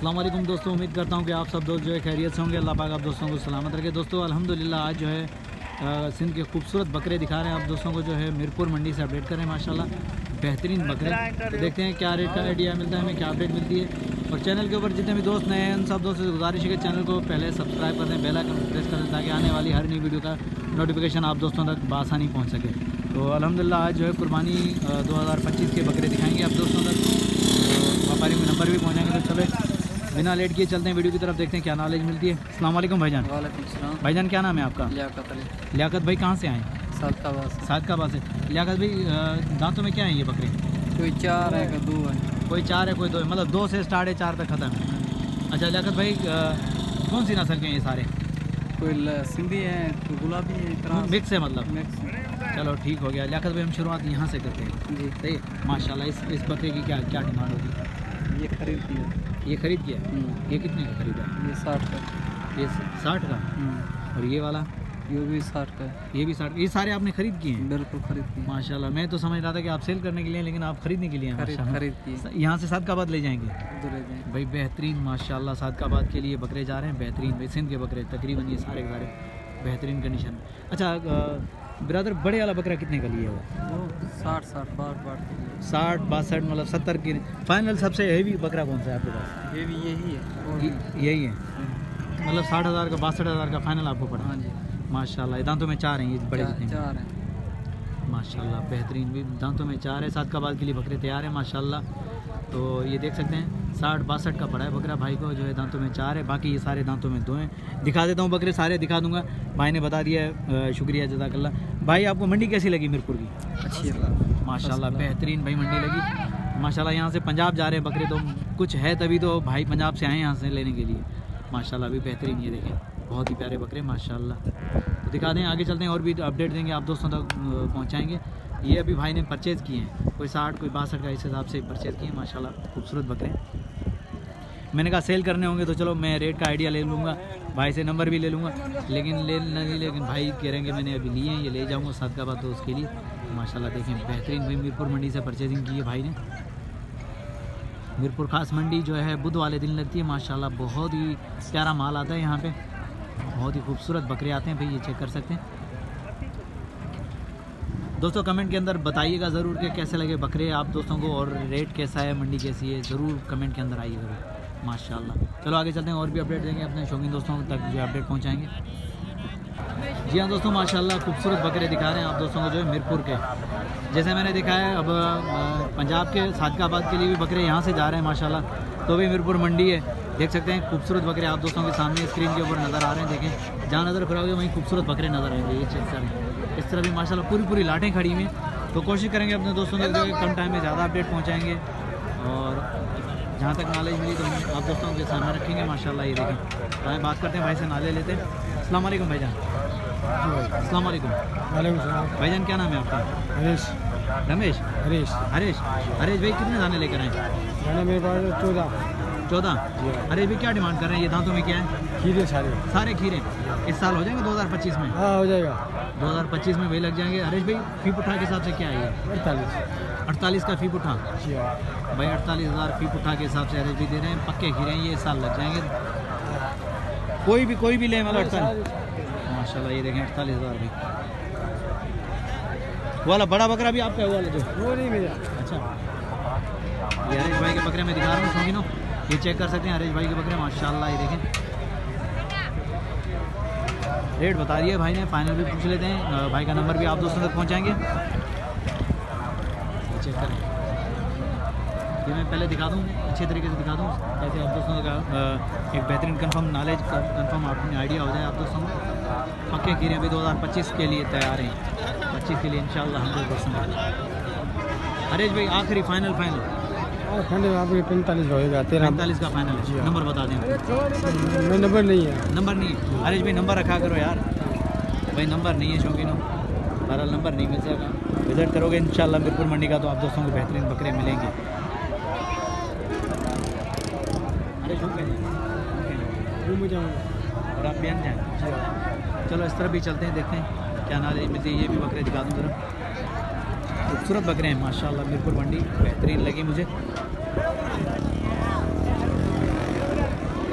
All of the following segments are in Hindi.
अस्सलाम वालेकुम दोस्तों, उम्मीद करता हूँ कि आप सब दोस्त जो है खैरियत से होंगे। अल्लाह पाक आप दोस्तों को सलामत रखे। दोस्तों अल्हम्दुलिल्लाह आज जो है सिंध के खूबसूरत बकरे दिखा रहे हैं आप दोस्तों को, जो है मीरपुर मंडी से अपडेट कर रहे हैं। माशाल्लाह बेहतरीन बकरे, तो देखते हैं क्या रेट का आइडिया मिलता है, हमें क्या अपडेट मिलती है। और चैनल के ऊपर जितने भी दोस्त नए हैं उन सब दोस्तों से गुजारिश है कि चैनल को पहले सब्सक्राइब कर दें, बेल आइकन प्रेस कर दें, ताकि आने वाली हर नई वीडियो का नोटिफिकेशन आप दोस्तों तक बआसानी पहुँच सके। तो अल्हम्दुलिल्लाह आज जो है कुर्बानी 2025 के बकरे दिखाएंगे आप दोस्तों तक। व्यापारी में नंबर भी पहुँचाएंगे। तो चलो बिना लेट किए चलते हैं वीडियो की तरफ, देखते हैं क्या नॉलेज मिलती है। अस्सलाम वालेकुम भाईजान। वालेकुम सलाम। भाईजान क्या नाम है आपका? लियाकत अली। लियाकत भाई कहाँ से आए? सादकाबाद से। लियाकत भाई दांतों में क्या है ये बकरे? कोई 4 है, कोई 2 है। कोई 4 है, कोई 2 है, मतलब 2 से स्टार्ट है, 4 तक ख़त्म है। अच्छा लियाकत भाई कौन सी नस्ल के हैं ये सारे? कोई सिंधी है, कोई गुलाबी है, मिक्स है मतलब। मिक्स। चलो ठीक हो गया। लियाकत भाई हम शुरुआत यहाँ से करते हैं जी। सही। माशाल्लाह इस बकरे की क्या क्या डिमांड होगी? ये खरीद की है। ये खरीद किया है? ये कितने का खरीदा है? ये 60 का। ये 60 का। और ये वाला? ये भी 60 का है। ये भी 60। ये सारे आपने खरीद किए हैं? बिल्कुल खरीद की। माशाल्लाह, मैं तो समझ रहा था कि आप सेल करने के लिए, लेकिन आप खरीदने के लिए खरीद की। यहाँ से सादकाबाद ले जाएंगे भाई? बेहतरीन माशाल्लाह, सादकाबाद के लिए बकरे जा रहे हैं। बेहतरीन भाई, सिंध के बकरे तकरीबन ये सारे के सारे बेहतरीन कंडीशन में। अच्छा ब्रदर, बड़े वाला बकरा कितने का लिए वो? 60 62 मतलब 70 की फाइनल। सबसे हैवी बकरा कौन सा है आपके पास? ये भी यही है। यही है, मतलब 60,000 का 62,000 का फाइनल आपको पड़ा? हाँ जी। माशाल्लाह, दांतों में 4 हैं ये बड़े जितने? 4 हैं माशाल्लाह बेहतरीन, भी दांतों में 4 है। सादकाबाद के लिए बकरे तैयार हैं माशाल्लाह। तो ये देख सकते हैं 60 62 का पड़ा है बकरा भाई को, जो है दांतों में 4 है, बाकी ये सारे दांतों में 2 हैं। दिखा देता हूँ बकरे, सारे दिखा दूंगा। भाई ने बता दिया है, शुक्रिया जज़ाकल्लाह। भाई आपको मंडी कैसी लगी मीरपुर की? अच्छी है माशाल्लाह, बेहतरीन भाई मंडी लगी माशाल्लाह। यहाँ से पंजाब जा रहे हैं बकरे, तो कुछ है तभी तो भाई पंजाब से आए यहाँ से लेने के लिए। माशाल्लाह भी बेहतरीन, ये देखें बहुत ही प्यारे बकरे माशाल्लाह। तो दिखा दें, आगे चलते हैं और भी अपडेट देंगे आप दोस्तों तक पहुँचाएँगे। ये अभी भाई ने परचेज़ किए हैं, कोई 60 कोई 62 का इस हिसाब से परचेज़ किए हैं माशाल्लाह। खूबसूरत बकरे, मैंने कहा सेल करने होंगे तो चलो मैं रेट का आइडिया ले लूँगा, भाई से नंबर भी ले लूँगा, लेकिन भाई कह रहे हैं कि मैंने अभी लिए हैं, ये ले जाऊँगा सादकाबाद, तो उसके लिए माशाल्लाह देखें बेहतरीन भाई मीरपुर मंडी से परचेजिंग की है भाई ने। मीरपुर खास मंडी जो है बुध वाले दिन लगती है माशाल्लाह। बहुत ही प्यारा माल आता है यहाँ पे, बहुत ही खूबसूरत बकरे आते हैं भाई, ये चेक कर सकते हैं दोस्तों। कमेंट के अंदर बताइएगा ज़रूर कि कैसे लगे बकरे आप दोस्तों को, और रेट कैसा है, मंडी कैसी है, ज़रूर कमेंट के अंदर आइएगा माशाल्लाह। चलो आगे चलते हैं और भी अपडेट देंगे अपने शौकीन दोस्तों तक, जो अपडेट पहुंचाएंगे। जी हाँ दोस्तों, माशाल्लाह खूबसूरत बकरे दिखा रहे हैं आप दोस्तों को, जो है मीरपुर के। जैसे मैंने देखा है अब पंजाब के सादकाबाद के लिए भी बकरे यहाँ से जा रहे हैं माशाल्लाह, तो भी मीरपुर मंडी है। देख सकते हैं खूबसूरत बकरे आप दोस्तों के सामने स्क्रीन के ऊपर नज़र आ रहे हैं। देखें जहाँ नज़र फिराओगे वहीं खूबसूरत बकरे नज़र आएंगे, ये चेक करें। इस तरह भी माशाल्लाह पूरी लाटें खड़ी हुई हैं। तो कोशिश करेंगे अपने दोस्तों तक जो है कम टाइम में ज़्यादा अपडेट पहुँचाएँगे, और जहाँ तक नॉलेज मिली तो हम आप दोस्तों के सामने रखेंगे माशाल्लाह। ये देखें, भाई बात करते हैं, भाई से नाले लेते हैं। अस्सलाम वालेकुम भाईजान। अस्सलाम वालेकुम। वालेकुम सलाम। भाईजान क्या नाम है आपका? हरीश। रमेश? हरीश भाई कितने दाने लेकर आए? दाने मेरे पास 14। हरीश भाई क्या डिमांड कर रहे हैं? ये दांतों में क्या है? खीरे सारे खीरे। इस साल हो जाएंगे 2025 में? हाँ हो जाएगा, 2025 में वही लग जाएंगे। हरीश भाई फी पुठा के हिसाब से क्या है? 48 का फी पुठा भाई, 48,000 फी पुठा के हिसाब से हरीश भाई दे रहे हैं। पक्के खीरे हैं, ये इस साल लग जाएंगे। कोई भी ले मतलब 48 माशाल्लाह। ये देखें 48,000 भाई। वाला बड़ा बकरा भी आपका वाला जो? वो नहीं मेरा। अच्छा, ये हरीश भाई के बकरे मैं दिखा रहा हूँ शौकीनों, ये चेक कर सकते हैं हरीश भाई के बकरे माशाल्लाह। ये देखें रेट बता दिए भाई ने, फाइनल भी पूछ लेते हैं। भाई का नंबर भी आप दोस्तों तक पहुँचाएँगे, चेक करें। ये मैं पहले दिखा दूँ, अच्छे तरीके से दिखा दूँ, ताकि आप दोस्तों का एक बेहतरीन कंफर्म नॉलेज कंफर्म आपने आइडिया हो जाए आप दोस्तों को। पक्के खीरे अभी 2025 के लिए तैयार हैं, 25 के लिए इंशाल्लाह 100%। हरीश भाई आखिरी फाइनल आपके 45 होएगा। 45 का फाइनल है। नंबर बता दें। मैं नंबर नहीं है। हरीश भाई नंबर रखा करो यार, भाई नंबर नहीं है शौकीनों, बहरहाल नंबर नहीं मिल सका। विजिट करोगे इंशाल्लाह मीरपुर मंडी का, तो आप दोस्तों को बेहतरीन बकरे मिलेंगे। और आप बयान जाएँ। चलो इस तरफ भी चलते हैं, देखते हैं क्या नॉलेज मिलती है। ये भी बकरे दिखा दूँ ज़रा। खूबसूरत बकरे हैं माशाल्लाह, मीरपुर मंडी बेहतरीन लगी मुझे।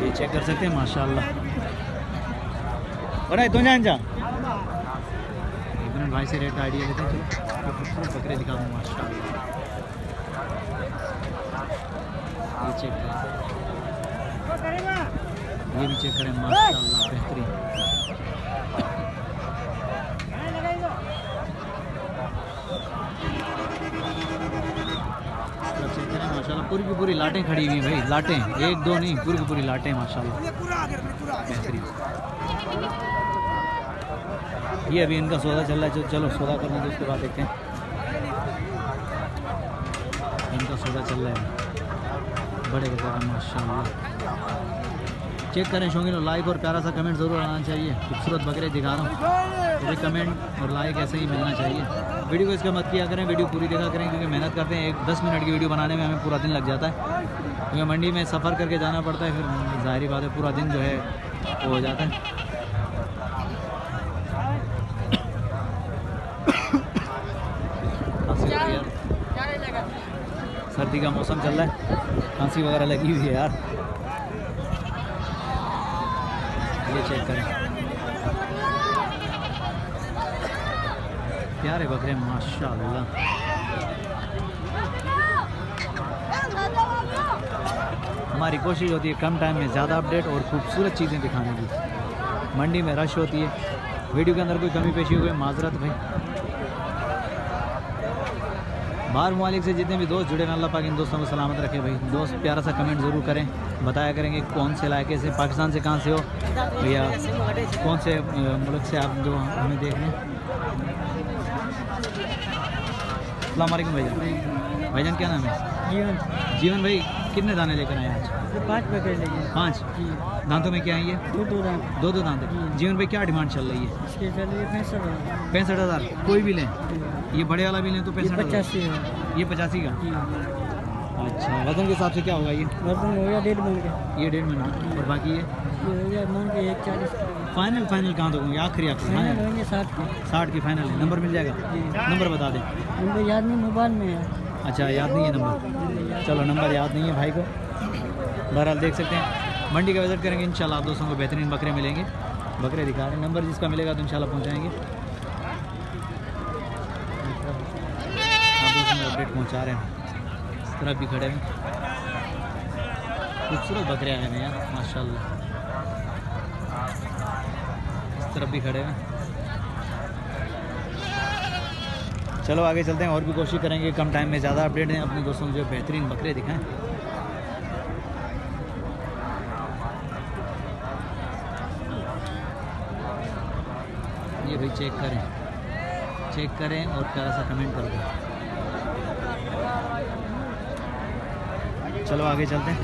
ये चेक कर सकते हैं माशाल्लाह। और तो जान जा एक मिनट भाई से रेट का आइडिया लेते हैं। चलो खूबसूरत बकरे दिखा दूँ माशाल्लाह। ये चेक करें, ये भी चेक करें माशाल्लाह बेहतरीन। चेक करें माशाल्लाह, पूरी की पूरी लाटें खड़ी हुई भाई, लाटें एक दो नहीं, पूरी की पूरी लाटें माशाल्लाह बेहतरीन। ये अभी इनका सौदा चल रहा है, चलो सौदा करने दो उसके बाद देखते हैं। इनका सौदा चल रहा है बड़े बकरा माशाल्लाह। चेक करें शौकीनों, लाइक और प्यारा सा कमेंट ज़रूर आना चाहिए। खूबसूरत बकरे दिखा रहा हूँ, मुझे कमेंट और लाइक ऐसे ही मिलना चाहिए। वीडियो को इसका मत किया करें, वीडियो पूरी देखा करें, क्योंकि मेहनत करते हैं। 10 मिनट की वीडियो बनाने में हमें पूरा दिन लग जाता है, क्योंकि मंडी में सफ़र करके जाना पड़ता है। फिर ज़ाहिरी बात है पूरा दिन जो है वो हो जाता है। सर्दी का मौसम चल रहा है, खांसी वगैरह लगी हुई है यार। ये चेक करें, प्यारे बकरे माशाल्लाह। हमारी कोशिश होती है कम टाइम में ज़्यादा अपडेट और खूबसूरत चीज़ें दिखाने की। मंडी में रश होती है, वीडियो के अंदर कोई कमी पेशी हुई माजरत भाई। बाहर ममालिक से जितने भी दोस्त जुड़े हैं, अल्लाह पाक इन दोस्तों को सलामत रखे भाई। दोस्त प्यारा सा कमेंट ज़रूर करें, बताया करेंगे कौन से इलाके से, पाकिस्तान से कहाँ से हो या कौन से मुल्क से आप जो हमें देख रहे हैं। अस्सलाम वालेकुम भाईजान। भाईजान क्या नाम है? जीवन जीवन भाई, कितने दाने लेकर आए आज? 5 बकरे लेंगे। 5 दांतों में क्या है ये? 2 दांत। 2 दांत है। जीवन भाई क्या डिमांड चल रही है? इसके पहले 65,000। कोई भी लें, ये बड़े वाला भी लें तो 65,000। 85 है। ये 85 का। जी, अच्छा, वजन के हिसाब से क्या होगा ये? वजन हो गया 1.5 मन का। ये 1.5 मन का। और बाकी ये ये हो गया मन के 140 का। फाइनल कहाँ तक होंगे? आखिरी फाइनल होंगे 60 के। 60 की फाइनल है। नंबर मिल जाएगा? जी। नंबर बता दें। नंबर याद नहीं, मोबाइल में है। अच्छा, याद नहीं है नंबर? चलो नंबर याद नहीं है भाई को। बहरहाल देख सकते हैं, मंडी का विजिट करेंगे इंशाल्लाह, आप दोस्तों को बेहतरीन बकरे मिलेंगे। बकरे दिखा रहे हैं, नंबर जिसका मिलेगा तो इंशाल्लाह पहुंचाएंगे। आप दोस्तों को अपडेट पहुंचा रहे हैं। इस तरफ भी खड़े हैं, खूबसूरत बकरे आए हैं यार माशाल्लाह। इस तरफ भी खड़े हैं। चलो आगे चलते हैं, और भी कोशिश करेंगे कम टाइम में ज़्यादा अपडेट दें, अपने दोस्तों को जो बेहतरीन बकरे दिखाएं। ये भाई चेक करें और प्यारा सा कमेंट कर दें। चलो आगे चलते हैं।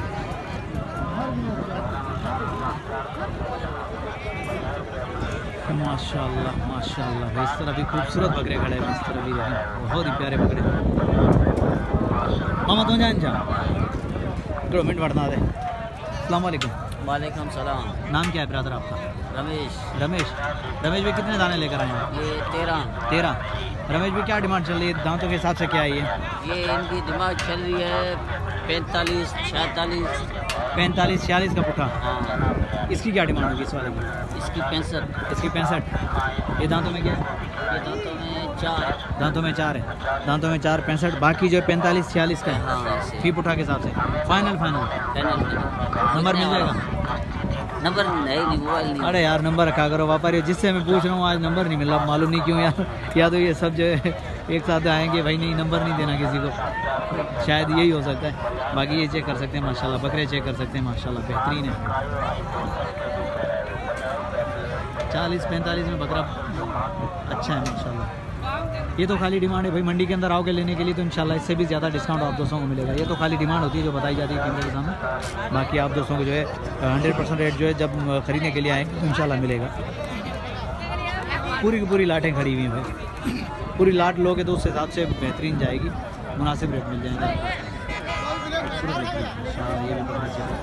माशाल्लाह माशाल्लाह, इस तरह भी खूबसूरत बकरे खड़े हैं, इस तरह भी हैं बहुत ही प्यारे बकरे। मामा तो जान जा मिनट बढ़ा दे। अस्सलाम वालेकुम। वालेकुम सलाम। नाम क्या है ब्रदर आपका? रमेश। रमेश भाई कितने दाने लेकर आए हैं? ये 13। रमेश भाई क्या डिमांड चल रही है दांतों के हिसाब से? क्या है ये? इनकी दिमाग चल रही है 45, 46। 45, 46 का पुट्ठा। हाँ, इसकी क्या डिमांड होगी इस वाले की? इसकी 65। इसकी 65। ये दांतों में क्या है? ये दांतों में 4। दांतों में 4 है। दांतों में 4, 65। बाकी जो है 45, 46 का है हाँ, ऐसे। फी पुट्ठा के हिसाब से। फाइनल नंबर मिल जाएगा? नंबर नहीं, मोबाइल नहीं। अरे यार नंबर रखा करो व्यापारी, जिससे मैं पूछ रहा हूँ आज नंबर नहीं मिल रहा, मालूम नहीं क्यों यार। या तो ये सब जो है एक साथ आएंगे भाई, नहीं नंबर नहीं देना किसी को, शायद यही हो सकता है। बाकी ये चेक कर सकते हैं माशाल्लाह, बकरे चेक कर सकते हैं माशाल्लाह बेहतरीन है। 40-45 में बकरा अच्छा है माशाल्लाह। ये तो खाली डिमांड है भाई, मंडी के अंदर आओगे लेने के लिए तो इंशाल्लाह इससे भी ज़्यादा डिस्काउंट आप दोस्तों को मिलेगा। ये तो खाली डिमांड होती है जो बताई जाती है कैमरे के सामने। बाकी आप दोस्तों को जो है 100% रेट जो है जब ख़रीदने के लिए आएंगे तो इंशाल्लाह मिलेगा। पूरी की पूरी लाटें खड़ी हुई हैं भाई, पूरी लाट लोगे तो उस हिसाब से बेहतरीन जाएगी, मुनासिब रेट मिल जाएगा। ये भी बकरा चाहिए,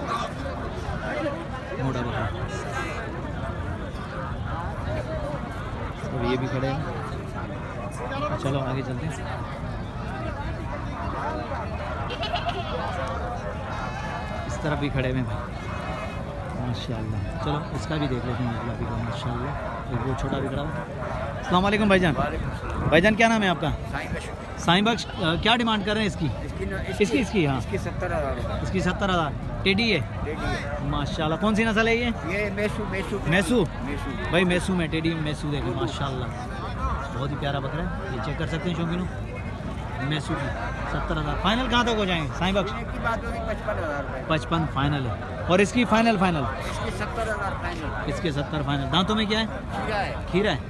मोटा बकरा। और ये भी खड़े हैं। चलो आगे चलते हैं। इस तरफ भी खड़े हैं भाई, माशाल्लाह। चलो इसका भी देख लेते हैं गुलाबी का माशाल्लाह। एक वो छोटा भी खड़ा हुआ। अस्सलाम वालेकुम भाईजान। भाईजान क्या नाम है आपका? साईं बख्श। क्या डिमांड कर रहे हैं इसकी? इसकी हाँ इसकी 70,000 रुपये। इसकी 70,000। टेडी है माशाल्लाह। कौन सी नस्ल है ये? मैसू मैसू भाई, मैसू में टेडी मैसू देखें माशाल्लाह, बहुत ही प्यारा बकरा है। ये चेक कर सकते हैं शौकीनों, मैसू की 70,000। फाइनल कहाँ तक हो जाएंगे साईं बख्श? की बात होगी 55,000 रुपये। 55 फाइनल है। और इसकी फाइनल इसकी 70,000 फाइनल। इसके 70 फाइनल। दांतों में क्या है? क्या है खीरा है।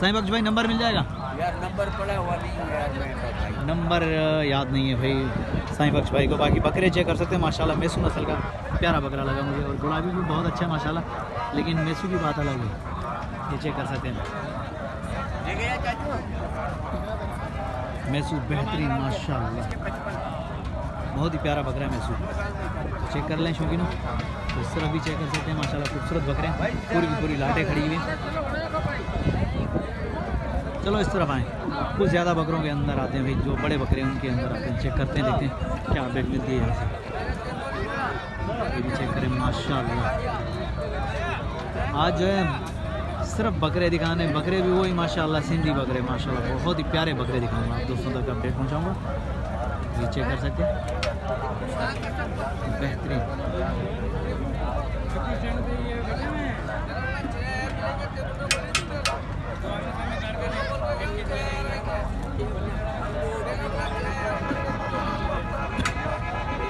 साईं बख्श भाई नंबर मिल जाएगा? यार? नंबर पड़ा हुआ नहीं है यार, मेरे पास भाई। नंबर याद नहीं है भाई साईं बख्श भाई को। बाकी बकरे चेक कर सकते हैं माशाल्लाह। मैसू नस्ल का प्यारा बकरा लगा मुझे, और गुलाबी भी बहुत अच्छा है माशाल्लाह, लेकिन मैसू की बात अलग है। ये चेक कर सकते हैं देखेगा चाचू? मैसू बेहतरीन माशाल्लाह, बहुत ही प्यारा बकरा है मैसू। तो चेक कर लें शौकीनों। तो इस तरफ भी चेक कर सकते हैं माशाल्लाह, खूबसूरत बकरे हैं, पूरी की पूरी लाटें खड़ी हुई हैं। चलो इस तरफ आएँ, कुछ ज़्यादा बकरों के अंदर आते हैं भाई, जो बड़े बकरे हैं उनके अंदर आते हैं। चेक करते हैं, देखते हैं क्या अपडेट मिलती है यहाँ से। ये भी चेक करें माशाल्लाह। आज जो है सिर्फ बकरे दिखाने, बकरे भी वही माशाल्लाह सिंधी बकरे माशाल्लाह, बहुत ही प्यारे बकरे दिखाऊंगा आप दोस्तों तक, अपडेट पहुंचाऊंगा। ये चेक कर सकते हैं, बेहतरीन।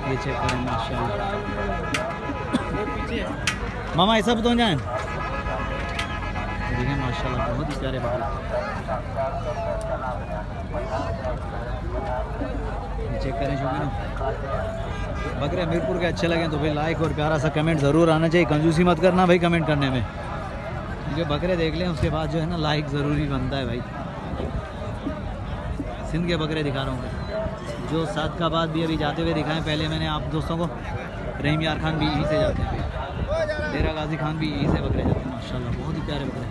ये चेक करें माशाल्लाह। मामा ऐसा बताओ जाए, देखिए माशाल्लाह बहुत ही प्यारे बकरे। चेक करें शौकीनों, बकरे मीरपुर के अच्छे लगे तो भाई लाइक और प्यारा सा कमेंट ज़रूर आना चाहिए। कंजूसी मत करना भाई कमेंट करने में, क्योंकि बकरे देख लें उसके बाद जो है ना लाइक ज़रूरी बनता है भाई। सिंध के बकरे दिखा रहा हूँ, जो सादकाबाद भी अभी जाते हुए दिखाएं। पहले मैंने आप दोस्तों को रहीम यार खान भी यहीं से जाते हैं, डेरा गाजी खान भी यहीं से बकरे जाते हैं माशाल्लाह, बहुत ही प्यारे बकरे।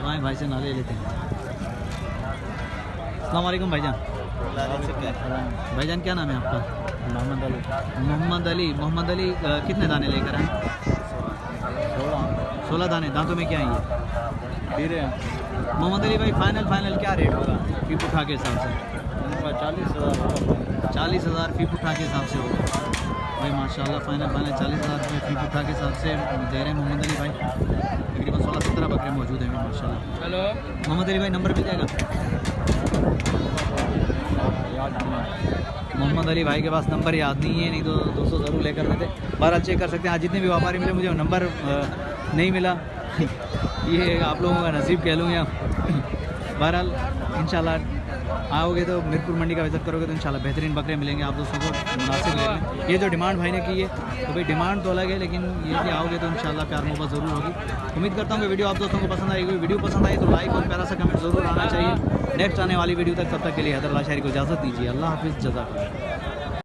भाई भाई से नाले लेते हैं। अस्सलाम वालेकुम भाईजान। भाईजान क्या नाम है आपका? मोहम्मद अली। मोहम्मद अली कितने दाने लेकर आए? 16 दाने। दांतों में क्या है ये? खीरे मोहम्मद अली भाई फाइनल क्या रेट होगा फी उठा के हिसाब से? 40,000 फी उठा के हिसाब से होगा भाई माशाल्लाह। फाइनल 40,000 रुपये फी उठा के हिसाब से दे रहे हैं मोहम्मद अली भाई। तकरीबन 16-17 बकरे मौजूद हैं माशाल्लाह। हेलो मोहम्मद अली भाई नंबर भी जाएगा? मोहम्मद अली भाई के पास नंबर याद नहीं है, नहीं तो दोस्तों ज़रूर लेकर देते। बहरहाल चेक कर सकते हैं, आज जितने भी व्यापारी मिले मुझे नंबर नहीं मिला, ये आप लोगों का नसीब कह लूँगा। बहरहाल इंशाल्लाह आओगे तो मीरपुर मंडी का विज़िट करोगे तो इंशाल्लाह बेहतरीन बकरे मिलेंगे आप दोस्तों को मुनासिब रेट में। ये जो डिमांड भाई ने की है तो भाई डिमांड तो अलग है, लेकिन ये कि आओगे तो इंशाल्लाह प्यार मोहब्बत ज़रूर होगी। उम्मीद करता हूँ कि वीडियो आप दोस्तों को पसंद आएगी। वीडियो पसंद आई तो लाइक और प्यारा सा कमेंट ज़रूर आना चाहिए। नेक्स्ट आने वाली वीडियो तक तब तक के लिए हैदर अल्लाह शाहरी को इजाज़त दीजिए। अल्लाह हाफिज़, जज़ाकल्लाह।